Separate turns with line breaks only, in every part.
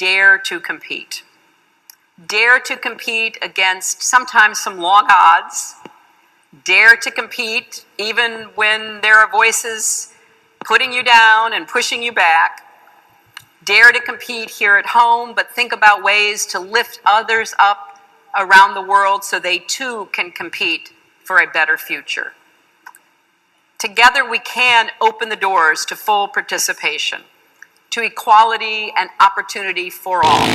dare to compete. Dare to compete against sometimes some long odds. Dare to compete even when there are voices putting you down and pushing you back. Dare to compete here at home, but think about ways to lift others up around the world so they too can compete for a better future. Together we can open the doors to full participation, to equality and opportunity for all.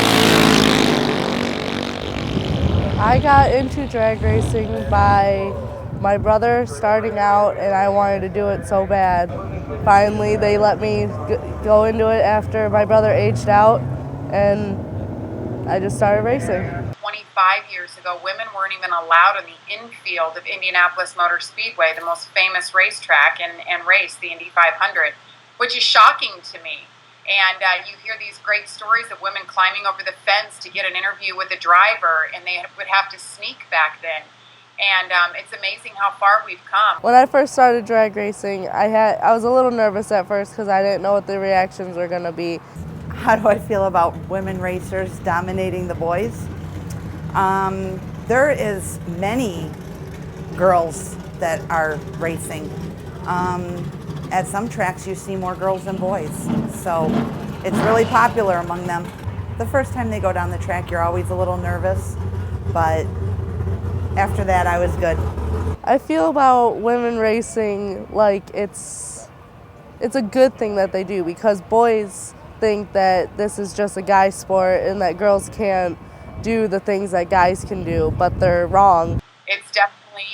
I got into drag racing by my brother starting out, and I wanted to do it so bad. Finally, they let me go into it after my brother aged out, and I just started racing.
25 years ago, women weren't even allowed in the infield of Indianapolis Motor Speedway, the most famous racetrack, and race the Indy 500, which is shocking to me. And you hear these great stories of women climbing over the fence to get an interview with the driver, and they would have to sneak back then. And it's amazing how far we've come.
When I first started drag racing, I was a little nervous at first because I didn't know what the reactions were going to be.
How do I feel about women racers dominating the boys? There is many girls that are racing. At some tracks you see more girls than boys, so it's really popular among them. The first time they go down the track you're always a little nervous, but after that I was good.
I feel about women racing like it's a good thing that they do, because boys think that this is just a guy sport and that girls can't do the things that guys can do, but they're wrong.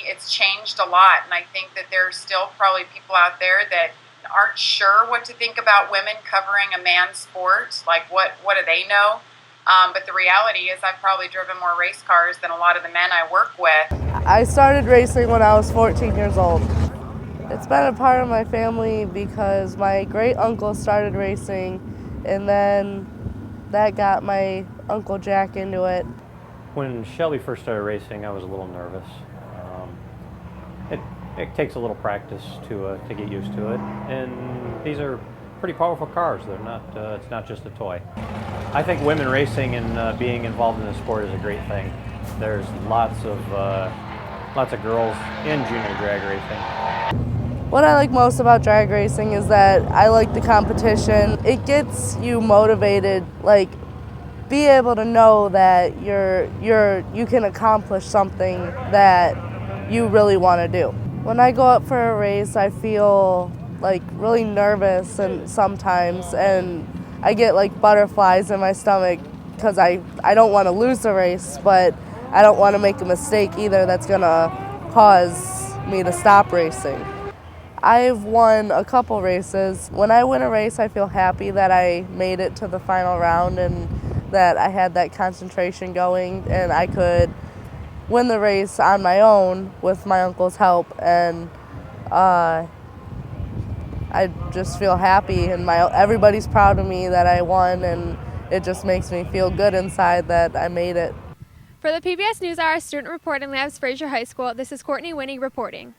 It's changed a lot, and I think that there's still probably people out there that aren't sure what to think about women covering a man's sport. Like, what do they know? But the reality is I've probably driven more race cars than a lot of the men I work with.
I started racing when I was 14 years old. It's been a part of my family because my great uncle started racing, and then that got my Uncle Jack into it.
When Shelby first started racing, I was a little nervous. It takes a little practice to get used to it, and these are pretty powerful cars. They're not. It's not just a toy. I think women racing and being involved in the sport is a great thing. There's lots of girls in junior drag racing.
What I like most about drag racing is that I like the competition. It gets you motivated, like be able to know that you can accomplish something that you really want to do. When I go up for a race, I feel like really nervous and sometimes, and I get like butterflies in my stomach because I don't want to lose the race, but I don't want to make a mistake either that's gonna cause me to stop racing. I've won a couple races. When I win a race, I feel happy that I made it to the final round and that I had that concentration going and I could win the race on my own with my uncle's help, and I just feel happy, and everybody's proud of me that I won, and it just makes me feel good inside that I made it.
For the PBS NewsHour Student Reporting Labs, Fraser High School, this is Courtney Winnie reporting.